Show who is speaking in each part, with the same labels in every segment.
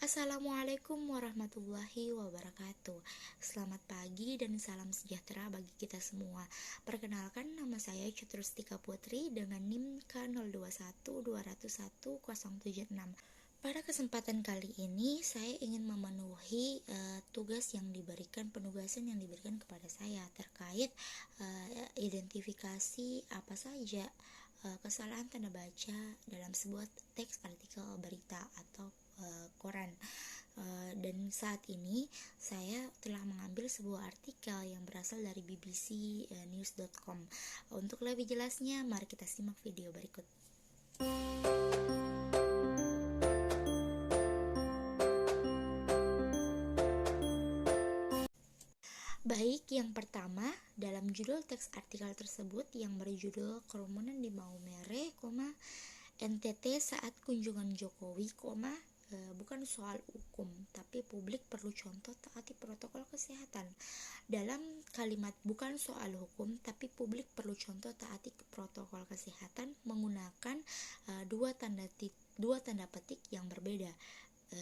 Speaker 1: Assalamualaikum warahmatullahi wabarakatuh. Selamat pagi dan salam sejahtera bagi kita semua. Perkenalkan, nama saya Citrustika Putri dengan NIM K0212011076. Pada kesempatan kali ini saya ingin memenuhi penugasan yang diberikan kepada saya terkait identifikasi apa saja kesalahan tanda baca dalam sebuah teks artikel berita atau koran. Dan saat ini saya telah mengambil sebuah artikel yang berasal dari bbcnews.com. Untuk lebih jelasnya, mari kita simak video berikut. Baik, yang pertama, dalam judul teks artikel tersebut yang berjudul Kerumunan di Maumere, NTT saat kunjungan Jokowi, bukan soal hukum, tapi publik perlu contoh taati protokol kesehatan. Dalam kalimat bukan soal hukum, tapi publik perlu contoh taati protokol kesehatan menggunakan dua tanda petik yang berbeda,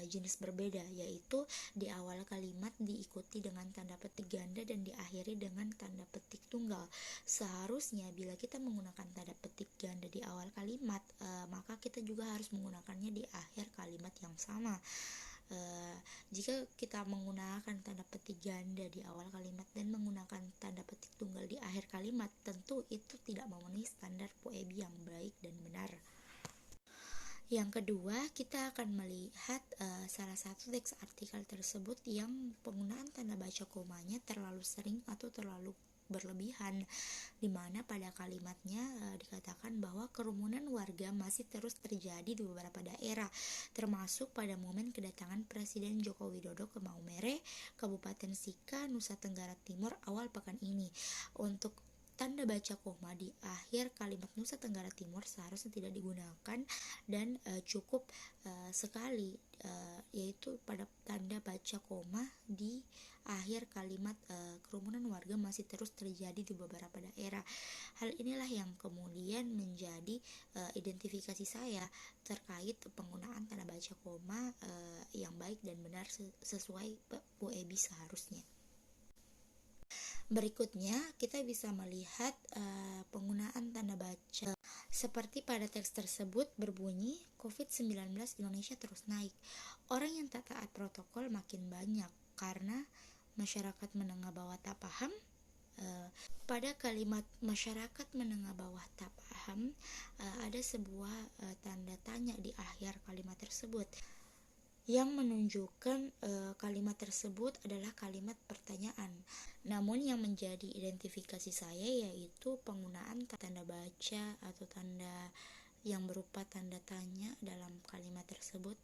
Speaker 1: jenis berbeda, yaitu di awal kalimat diikuti dengan tanda petik ganda dan diakhiri dengan tanda petik tunggal. Seharusnya bila kita menggunakan tanda petik ganda di awal kalimat, maka kita juga harus menggunakannya di akhir kalimat yang sama. Jika kita menggunakan tanda petik ganda di awal kalimat dan menggunakan tanda petik tunggal di akhir kalimat, tentu itu tidak memenuhi standar POEBI yang baik dan benar. Yang kedua, kita akan melihat salah satu teks artikel tersebut yang penggunaan tanda baca komanya terlalu sering atau terlalu berlebihan, di mana pada kalimatnya dikatakan bahwa kerumunan warga masih terus terjadi di beberapa daerah, termasuk pada momen kedatangan Presiden Joko Widodo ke Maumere, Kabupaten Sika, Nusa Tenggara Timur awal pekan ini. Untuk tanda baca koma di akhir kalimat Nusa Tenggara Timur seharusnya tidak digunakan dan cukup sekali, yaitu pada tanda baca koma di akhir kalimat kerumunan warga masih terus terjadi di beberapa daerah. Hal inilah yang kemudian menjadi identifikasi saya terkait penggunaan tanda baca koma yang baik dan benar sesuai POEBI seharusnya. Berikutnya, kita bisa melihat penggunaan tanda baca seperti pada teks tersebut berbunyi, COVID-19 Indonesia terus naik. Orang yang tak taat protokol makin banyak karena masyarakat menengah bawah tak paham. Pada kalimat masyarakat menengah bawah tak paham, ada sebuah tanda tanya di akhir kalimat tersebut yang menunjukkan kalimat tersebut adalah kalimat pertanyaan. Namun yang menjadi identifikasi saya yaitu penggunaan tanda baca atau tanda yang berupa tanda tanya dalam kalimat tersebut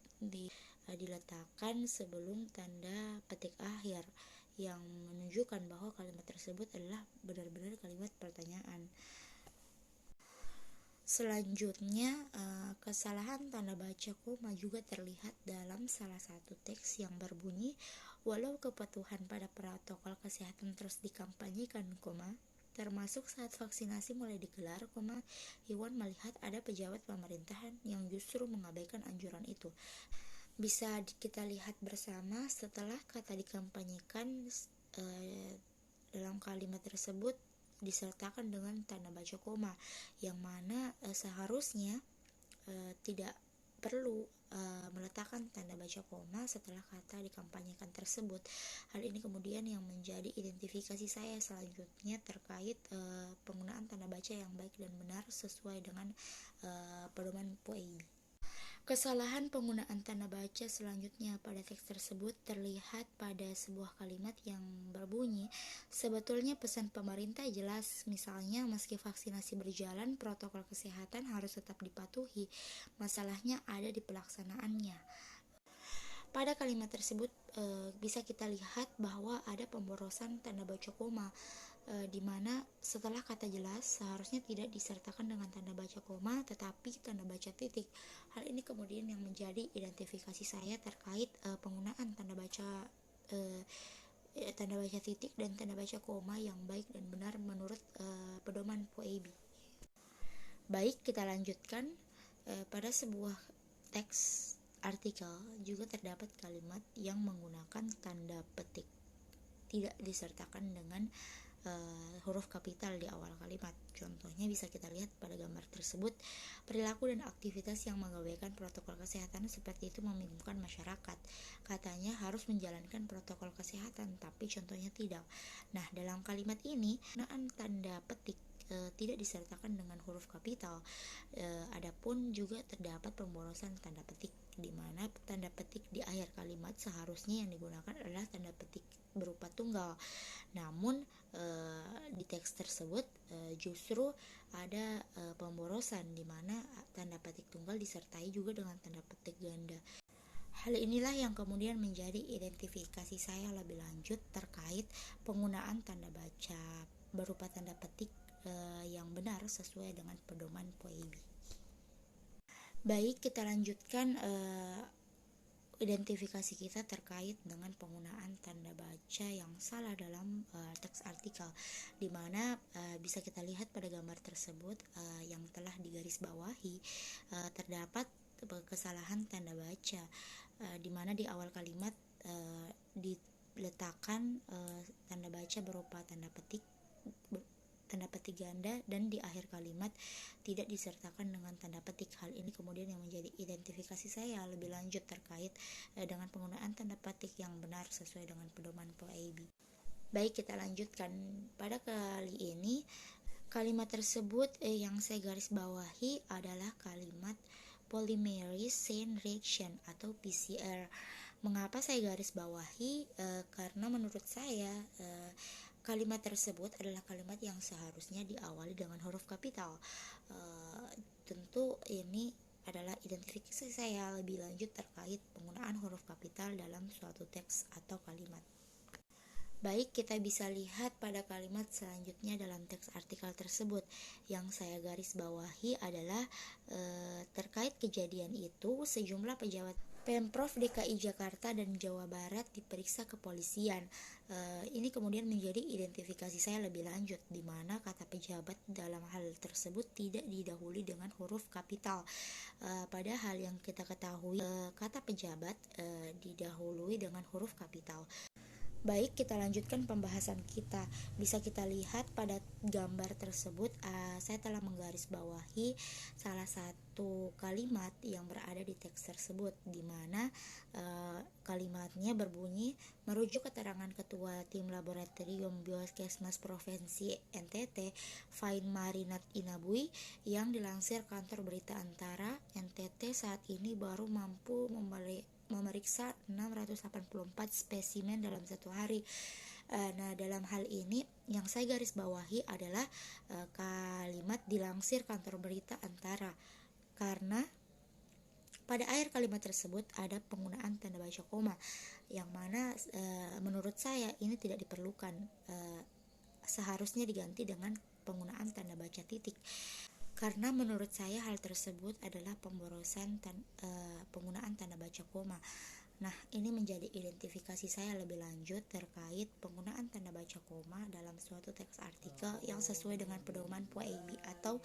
Speaker 1: diletakkan sebelum tanda petik akhir yang menunjukkan bahwa kalimat tersebut adalah benar-benar kalimat pertanyaan. Selanjutnya, kesalahan tanda baca koma juga terlihat dalam salah satu teks yang berbunyi, walau kepatuhan pada protokol kesehatan terus dikampanyekan, termasuk saat vaksinasi mulai digelar, Iwan melihat ada pejabat pemerintahan yang justru mengabaikan anjuran itu. Bisa kita lihat bersama setelah kata dikampanyekan dalam kalimat tersebut disertakan dengan tanda baca koma, yang mana seharusnya tidak perlu meletakkan tanda baca koma setelah kata dikampanyekan tersebut. Hal ini kemudian yang menjadi identifikasi saya selanjutnya terkait penggunaan tanda baca yang baik dan benar sesuai dengan pedoman POEBI. Kesalahan penggunaan tanda baca selanjutnya pada teks tersebut terlihat pada sebuah kalimat yang berbunyi, sebetulnya pesan pemerintah jelas, misalnya meski vaksinasi berjalan, protokol kesehatan harus tetap dipatuhi. Masalahnya ada di pelaksanaannya. Pada kalimat tersebut bisa kita lihat bahwa ada pemborosan tanda baca koma, di mana setelah kata jelas seharusnya tidak disertakan dengan tanda baca koma tetapi tanda baca titik. Hal ini kemudian yang menjadi identifikasi saya terkait penggunaan tanda baca titik dan tanda baca koma yang baik dan benar menurut pedoman POEBI. Baik, kita lanjutkan pada sebuah teks artikel juga terdapat kalimat yang menggunakan tanda petik tidak disertakan dengan huruf kapital di awal kalimat. Contohnya bisa kita lihat pada gambar tersebut. Perilaku dan aktivitas yang mengabaikan protokol kesehatan seperti itu membingungkan masyarakat. Katanya harus menjalankan protokol kesehatan, tapi contohnya tidak. Nah, dalam kalimat ini penggunaan tanda petik tidak disertakan dengan huruf kapital. Adapun juga terdapat pemborosan tanda petik, di mana tanda petik di akhir kalimat seharusnya yang digunakan adalah tanda petik berupa tunggal. Namun di teks tersebut justru ada pemborosan, di mana tanda petik tunggal disertai juga dengan tanda petik ganda. Hal inilah yang kemudian menjadi identifikasi saya lebih lanjut terkait penggunaan tanda baca berupa tanda petik yang benar sesuai dengan pedoman POEB. Baik, kita lanjutkan identifikasi kita terkait dengan penggunaan tanda baca yang salah dalam teks artikel, di mana bisa kita lihat pada gambar tersebut yang telah digarisbawahi terdapat kesalahan tanda baca, di mana di awal kalimat diletakkan tanda baca berupa tanda petik ganda, dan di akhir kalimat tidak disertakan dengan tanda petik. Hal ini kemudian yang menjadi identifikasi saya lebih lanjut terkait dengan penggunaan tanda petik yang benar sesuai dengan pedoman POEB. Baik, kita lanjutkan. Pada kali ini kalimat tersebut yang saya garis bawahi adalah kalimat polymerase chain reaction atau PCR. Mengapa saya garis bawahi? Karena menurut saya kalimat tersebut adalah kalimat yang seharusnya diawali dengan huruf kapital. Tentu ini adalah identifikasi saya lebih lanjut terkait penggunaan huruf kapital dalam suatu teks atau kalimat. Baik, kita bisa lihat pada kalimat selanjutnya dalam teks artikel tersebut. Yang saya garis bawahi adalah terkait kejadian itu, sejumlah pejabat Pemprov DKI Jakarta dan Jawa Barat diperiksa kepolisian. Ini kemudian menjadi identifikasi saya lebih lanjut, di mana kata pejabat dalam hal tersebut tidak didahului dengan huruf kapital. Padahal yang kita ketahui kata pejabat didahului dengan huruf kapital. Baik, kita lanjutkan pembahasan kita. Bisa kita lihat pada gambar tersebut, saya telah menggarisbawahi salah satu kalimat yang berada di teks tersebut, di mana kalimatnya berbunyi, merujuk keterangan Ketua Tim Laboratorium Bioskesmas Provinsi NTT, Fain Marinat Inabui, yang dilansir kantor berita Antara, NTT saat ini baru mampu memeriksa 684 spesimen dalam satu hari. Nah, dalam hal ini yang saya garis bawahi adalah kalimat dilansir kantor berita Antara, karena pada akhir kalimat tersebut ada penggunaan tanda baca koma, yang mana menurut saya ini tidak diperlukan. Seharusnya diganti dengan penggunaan tanda baca titik, karena menurut saya hal tersebut adalah pemborosan penggunaan tanda baca koma. Nah, ini menjadi identifikasi saya lebih lanjut terkait penggunaan tanda baca koma dalam suatu teks artikel yang sesuai dengan pedoman POEB atau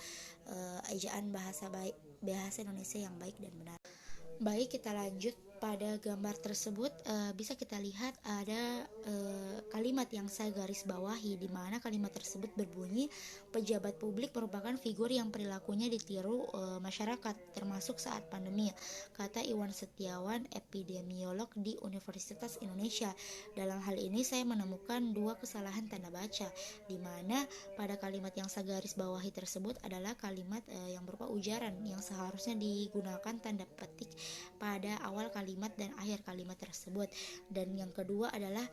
Speaker 1: ejaan bahasa Indonesia yang baik dan benar. Baik, kita lanjut. Pada gambar tersebut bisa kita lihat ada kalimat yang saya garis bawahi, di mana kalimat tersebut berbunyi, pejabat publik merupakan figur yang perilakunya ditiru masyarakat termasuk saat pandemi, kata Iwan Setiawan, epidemiolog di Universitas Indonesia. Dalam hal ini saya menemukan dua kesalahan tanda baca, di mana pada kalimat yang saya garis bawahi tersebut adalah kalimat yang berupa ujaran yang seharusnya digunakan tanda petik pada awal kalimat dan akhir kalimat tersebut. Dan yang kedua adalah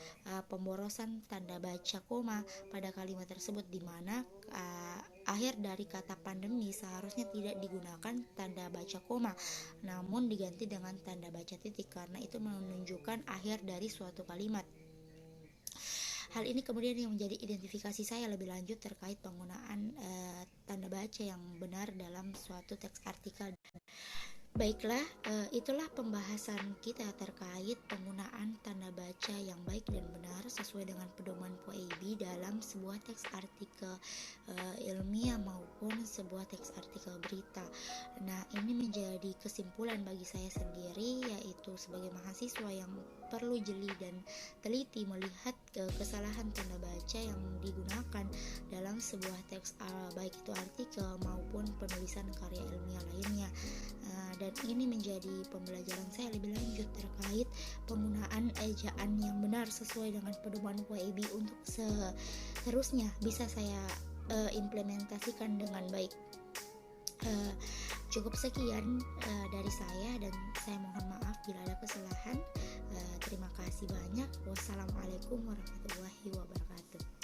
Speaker 1: pemborosan tanda baca koma pada kalimat tersebut, di mana akhir dari kata pandemi seharusnya tidak digunakan tanda baca koma, namun diganti dengan tanda baca titik, karena itu menunjukkan akhir dari suatu kalimat. Hal ini kemudian yang menjadi identifikasi saya lebih lanjut terkait penggunaan tanda baca yang benar dalam suatu teks artikel. Baiklah, itulah pembahasan kita terkait penggunaan tanda baca yang baik dan benar sesuai dengan pedoman POEB dalam sebuah teks artikel ilmiah maupun sebuah teks artikel berita. Nah, ini menjadi kesimpulan bagi saya sendiri, yaitu sebagai mahasiswa yang perlu jeli dan teliti melihat kesalahan tanda baca yang digunakan dalam sebuah teks, baik itu artikel maupun penulisan karya ilmiah lainnya. Dan ini menjadi pembelajaran saya lebih lanjut terkait penggunaan ejaan yang benar sesuai dengan pedoman POEB untuk seterusnya bisa saya implementasikan dengan baik. Cukup sekian dari saya, dan saya mohon maaf bila ada kesalahan. Terima kasih banyak. Wassalamualaikum warahmatullahi wabarakatuh.